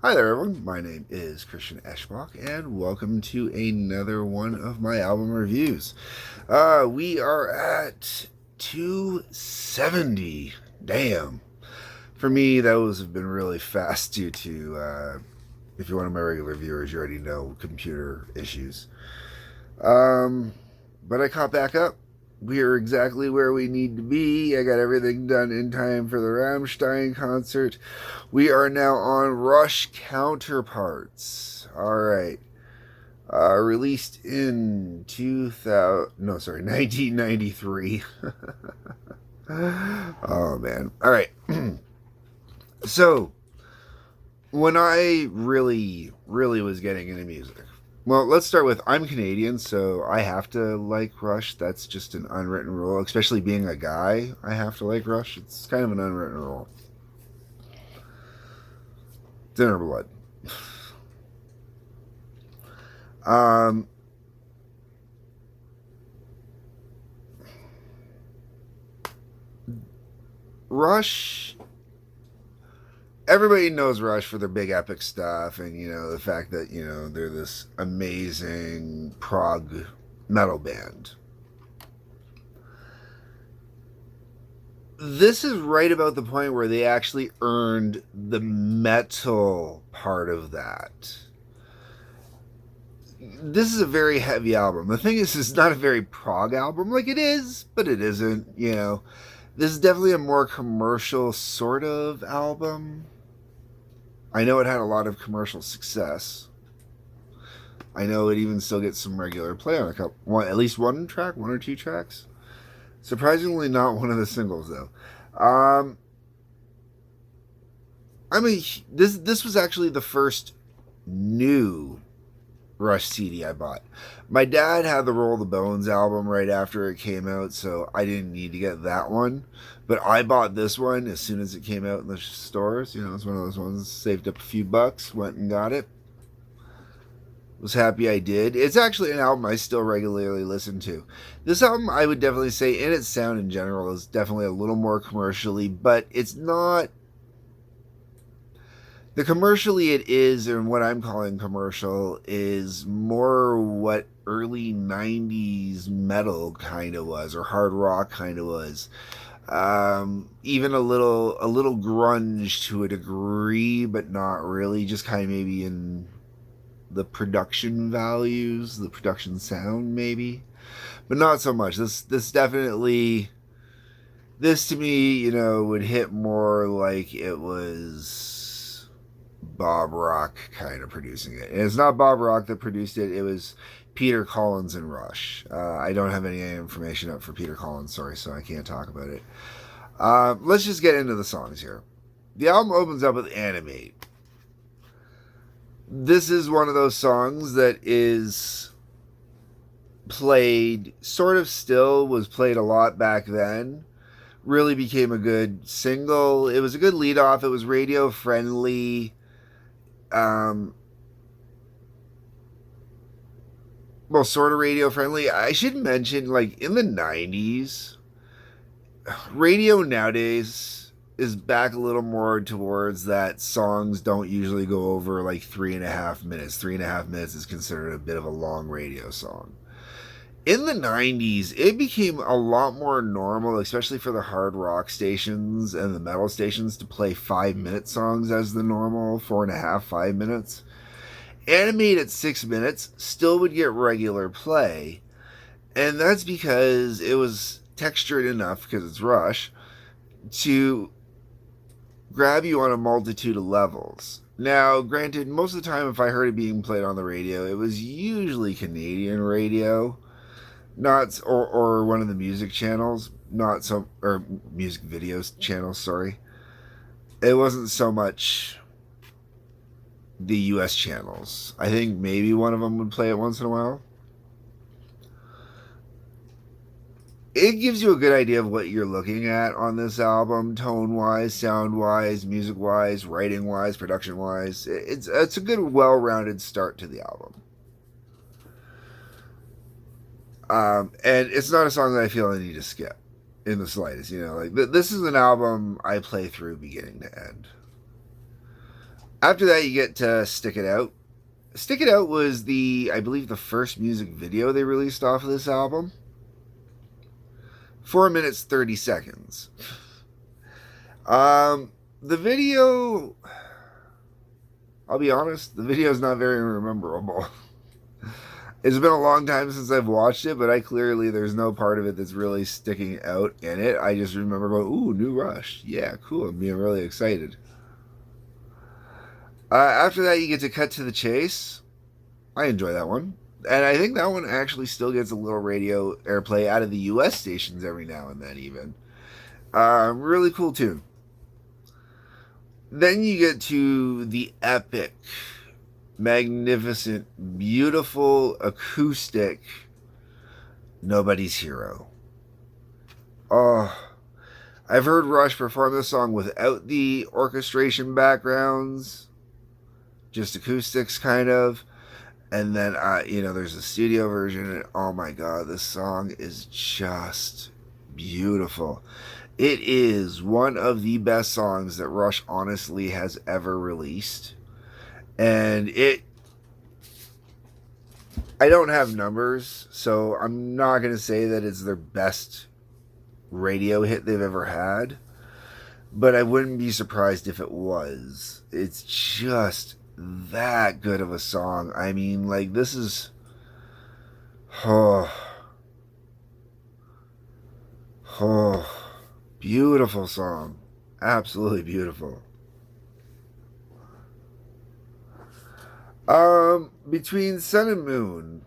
Hi there, everyone. My name is Christian Eschbach, and welcome to another one of my album reviews. We are at 270. Damn. For me, those have been really fast due to, if you're one of my regular viewers, you already know computer issues. But I caught back up. We are exactly where we need to be. I got everything done in time for the Rammstein concert. We are now on Rush Counterparts. All right. Released in 1993. Oh, man. All right. So, when I really was getting into music, well, let's start with I'm Canadian, so I have to like Rush. That's just an unwritten rule. Especially being a guy, I have to like Rush. It's kind of an unwritten rule. Dinner blood. Rush. Everybody knows Rush for their big epic stuff, and the fact that they're this amazing prog metal band. This is right about the point where they actually earned the metal part of that. This is a very heavy album. The thing is, it's not a very prog album. Like, it is, but it isn't. This is definitely a more commercial sort of album. I know it had a lot of commercial success. I know it even still gets some regular play on at least one track, one or two tracks. Surprisingly, not one of the singles though. This was actually the first new Rush CD I bought. My dad had the Roll the Bones album right after it came out, so I didn't need to get that one. But I bought this one as soon as it came out in the stores. It's one of those ones, saved up a few bucks, went and got it. Was happy I did. It's actually an album I still regularly listen to. This album, I would definitely say, in its sound in general, is definitely a little more commercially, but it's not. The commercially it is, and what I'm calling commercial, is more what early 90s metal kind of was, or hard rock kind of was. Even a little grunge to a degree, but not really, just kind of maybe in the production values, the production sound maybe, but not so much. This definitely, this to me, would hit more like it was Bob Rock kind of producing it. And it's not Bob Rock that produced it. It was Peter Collins and Rush. I don't have any information up for Peter Collins, sorry, so I can't talk about it. Let's just get into the songs here. The album opens up with Animate. This is one of those songs that is played, sort of still, was played a lot back then. Really became a good single. It was a good lead off. It was radio friendly. Well, sort of radio friendly. I should mention, like, in the 90s, radio nowadays is back a little more towards that songs don't usually go over like 3.5 minutes. 3.5 minutes is considered a bit of a long radio song. In the 90s, it became a lot more normal, especially for the hard rock stations and the metal stations, to play 5-minute songs as the normal, 4.5, 5 minutes. Animate at 6 minutes still would get regular play, and that's because it was textured enough, because it's Rush, to grab you on a multitude of levels. Now, granted, most of the time if I heard it being played on the radio, it was usually Canadian radio, not or one of the music channels, not some, or music videos channels, sorry. It wasn't so much the US channels. I think maybe one of them would play it once in a while. It gives you a good idea of what you're looking at on this album, tone-wise, sound-wise, music-wise, writing-wise, production-wise. It's a good, well-rounded start to the album. And it's not a song that I feel I need to skip in the slightest. Like this is an album I play through beginning to end. After that, you get to Stick It Out. Stick It Out was I believe, the first music video they released off of this album. 4 minutes, 30 seconds. The video, I'll be honest, the video is not very memorable. It's been a long time since I've watched it, but there's no part of it that's really sticking out in it. I just remember going, ooh, new Rush. Yeah, cool. I'm being really excited. After that, you get to Cut to the Chase. I enjoy that one. And I think that one actually still gets a little radio airplay out of the US stations every now and then, even. Really cool tune. Then you get to the epic, magnificent, beautiful, acoustic Nobody's Hero. Oh, I've heard Rush perform this song without the orchestration backgrounds, just acoustics, kind of. And then, there's a studio version, and oh my god, this song is just beautiful. It is one of the best songs that Rush honestly has ever released. And I don't have numbers, so I'm not going to say that it's their best radio hit they've ever had. But I wouldn't be surprised if it was. It's just that good of a song. I mean, like, this is. Oh. Oh. Beautiful song. Absolutely beautiful. Between Sun and Moon.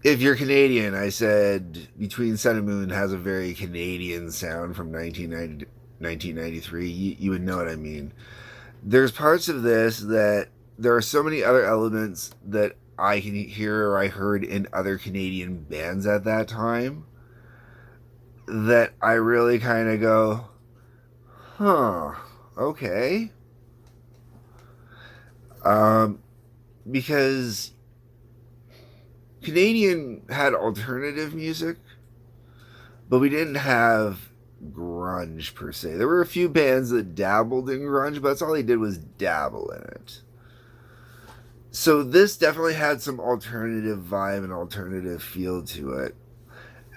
If you're Canadian, I said Between Sun and Moon has a very Canadian sound from 1993. You would know what I mean. There's parts of this that there are so many other elements that I can hear or I heard in other Canadian bands at that time that I really kind of go, huh, okay. Because Canadian had alternative music, but we didn't have grunge per se. There were a few bands that dabbled in grunge, but that's all they did was dabble in it. So this definitely had some alternative vibe and alternative feel to it.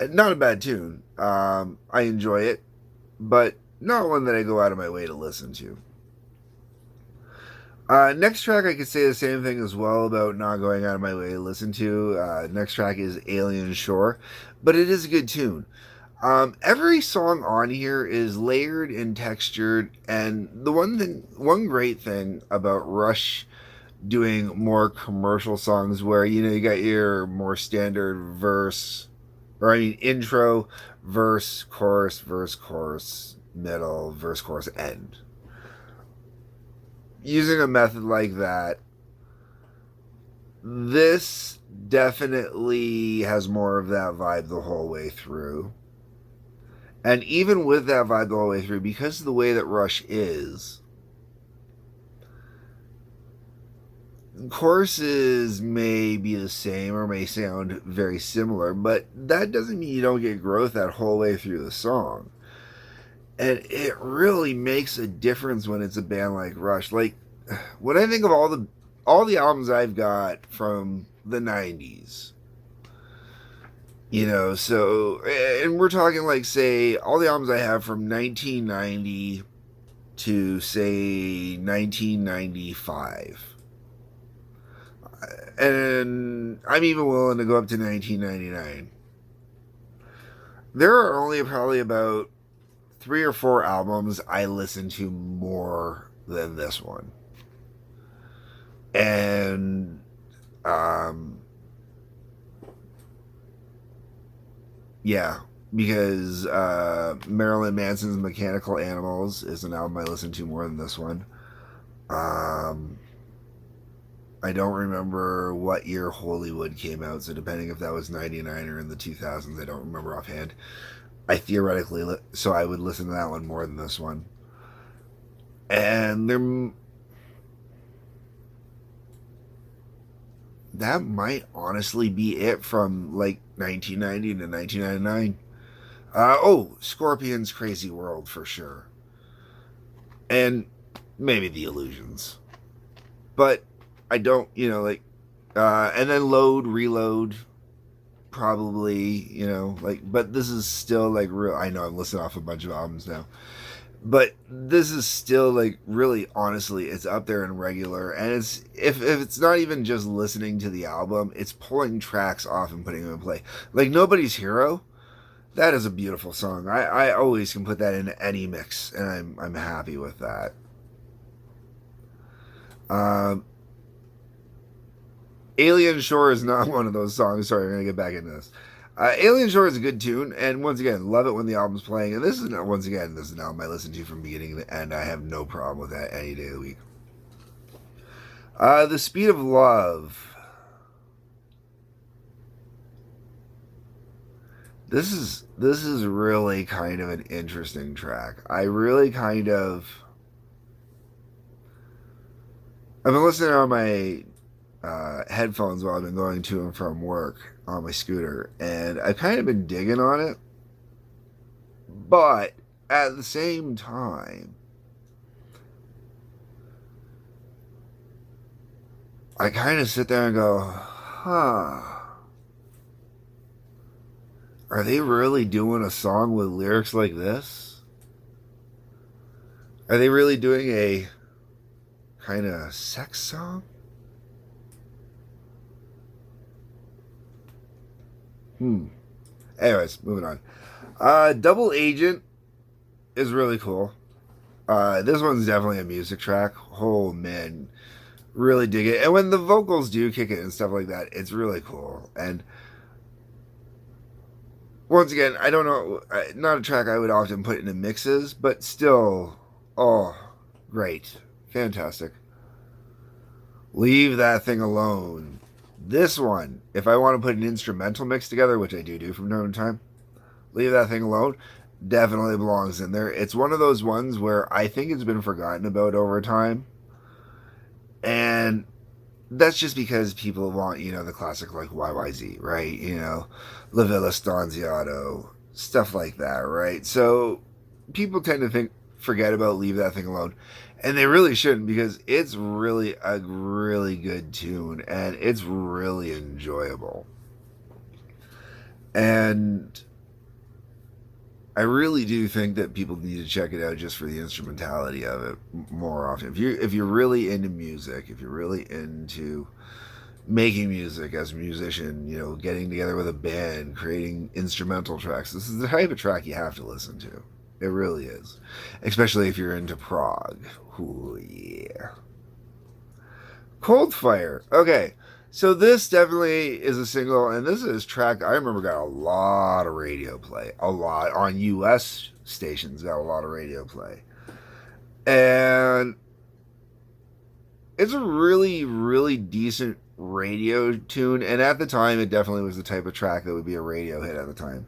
Not a bad tune. I enjoy it, but not one that I go out of my way to listen to. Next track, I could say the same thing as well about not going out of my way to listen to. Next track is Alien Shore, but it is a good tune. Every song on here is layered and textured, and one great thing about Rush doing more commercial songs where, you got your more standard intro, verse, chorus, middle, verse, chorus, end. Using a method like that, this definitely has more of that vibe the whole way through. And even with that vibe the whole way through, because of the way that Rush is, choruses may be the same or may sound very similar, but that doesn't mean you don't get growth that whole way through the song. And it really makes a difference when it's a band like Rush. Like, when I think of all the albums I've got from the 90s, so, and we're talking like, say, all the albums I have from 1990 to, say, 1995. And I'm even willing to go up to 1999. There are only probably about 3 or 4 albums I listen to more than this one. And yeah, because Marilyn Manson's Mechanical Animals is an album I listen to more than this one. I don't remember what year Hollywood came out, so depending if that was 99 or in the 2000s, I don't remember offhand. I would listen to that one more than this one. And that might honestly be it from, like, 1990 to 1999. Oh, Scorpion's Crazy World for sure. And maybe The Illusions. But I don't, and then Load, Reload, probably, but this is still like real. I know I'm listing off a bunch of albums now. But this is still like really honestly, it's up there in regular, and it's if it's not even just listening to the album, it's pulling tracks off and putting them in play. Like Nobody's Hero, that is a beautiful song. I always can put that in any mix, and I'm happy with that. Um, Alien Shore is not one of those songs. Sorry, I'm gonna get back into this. Alien Shore is a good tune, and once again, love it when the album's playing. And this is once again, this is an album I listen to from beginning to end. I have no problem with that any day of the week. The Speed of Love. This is really kind of an interesting track. I really kind of I've been listening on my headphones while I've been going to and from work on my scooter, and I've kind of been digging on it, but at the same time, I kind of sit there and go, huh, are they really doing a song with lyrics like this? Are they really doing a kind of sex song? Anyways, moving on. Double Agent is really cool. This one's definitely a music track. Oh man, really dig it. And when the vocals do kick it and stuff like that, it's really cool. And once again, I don't know, not a track I would often put into mixes, but still, oh, great, fantastic. Leave That Thing Alone. This one, if I want to put an instrumental mix together, which I do from time to time, Leave That Thing Alone definitely belongs in there. It's one of those ones where I think it's been forgotten about over time. And that's just because people want, the classic like YYZ, right? La Villa Stanziato, stuff like that, right? So people tend to forget about Leave That Thing Alone. And they really shouldn't, because it's really a really good tune and it's really enjoyable. And I really do think that people need to check it out just for the instrumentality of it more often. If you're really into music, if you're really into making music as a musician, getting together with a band, creating instrumental tracks, this is the type of track you have to listen to. It really is. Especially if you're into prog. Ooh, yeah. Cold Fire. Okay. So this definitely is a single, and this is track I remember got a lot of radio play. A lot. On US stations got a lot of radio play. And it's a really, really decent radio tune, and at the time it definitely was the type of track that would be a radio hit at the time.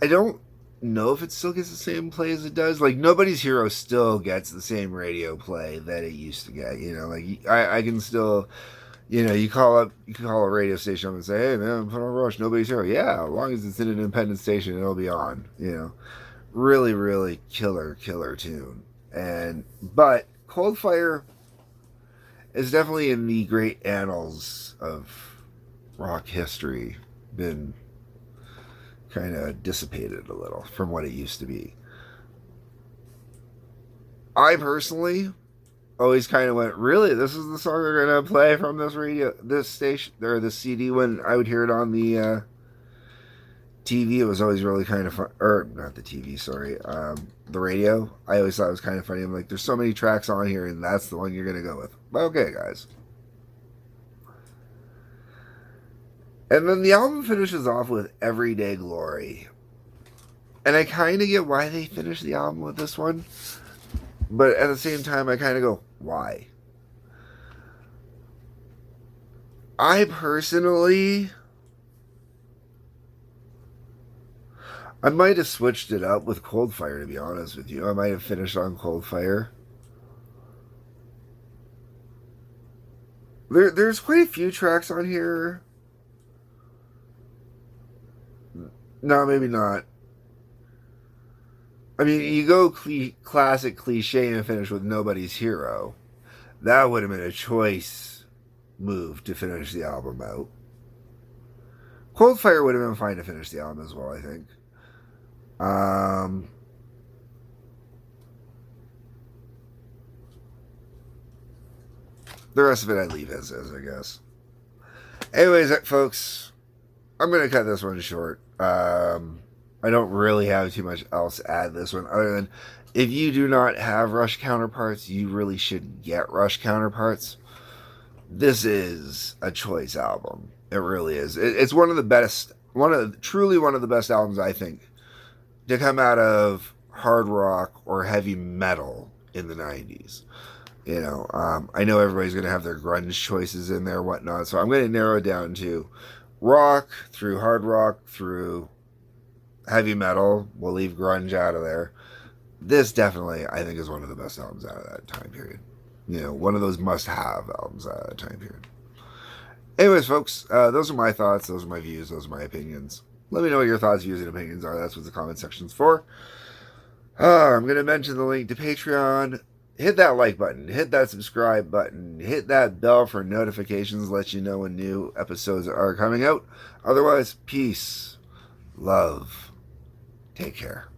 I don't know if it still gets the same play as it does. Like Nobody's Hero still gets the same radio play that it used to get. Like I can still, you can call a radio station up and say, "Hey man, put on Rush, Nobody's Hero." Yeah, as long as it's an independent station, it'll be on. Really, really killer tune. But Cold Fire is definitely in the great annals of rock history been kind of dissipated a little from what it used to be. I personally always kind of went, really, this is the song they're gonna play from this station, or this CD. When I would hear it on the TV, it was always really kind of fun. Or not the TV, sorry, the radio. I always thought it was kind of funny. I'm like, there's so many tracks on here, and that's the one you're gonna go with. Okay, guys. And then the album finishes off with Everyday Glory. And I kind of get why they finished the album with this one. But at the same time, I kind of go, why? I personally, I might have switched it up with Cold Fire, to be honest with you. I might have finished on Cold Fire. There's quite a few tracks on here No, maybe not. I mean, you go classic cliche and finish with Nobody's Hero. That would have been a choice move to finish the album out. Cold Fire would have been fine to finish the album as well, I think. Um, the rest of it I leave as is, I guess. Anyways, folks, I'm going to cut this one short. I don't really have too much else to add to this one other than if you do not have Rush Counterparts, you really should get Rush Counterparts. This is a choice album. It really is. It's one of the best, truly one of the best albums I think to come out of hard rock or heavy metal in the 90s. I know everybody's going to have their grunge choices in there, whatnot. So I'm going to narrow it down to rock through hard rock through heavy metal. We'll leave grunge out of there. This definitely, I think, is one of the best albums out of that time period. One of those must-have albums out of that time period. Anyways, folks, those are my thoughts. Those are my views. Those are my opinions. Let me know what your thoughts, views, and opinions are. That's what the comment section's for. I'm going to mention the link to Patreon. Hit that like button. Hit that subscribe button. Hit that bell for notifications. Let you know when new episodes are coming out. Otherwise, peace, love, take care.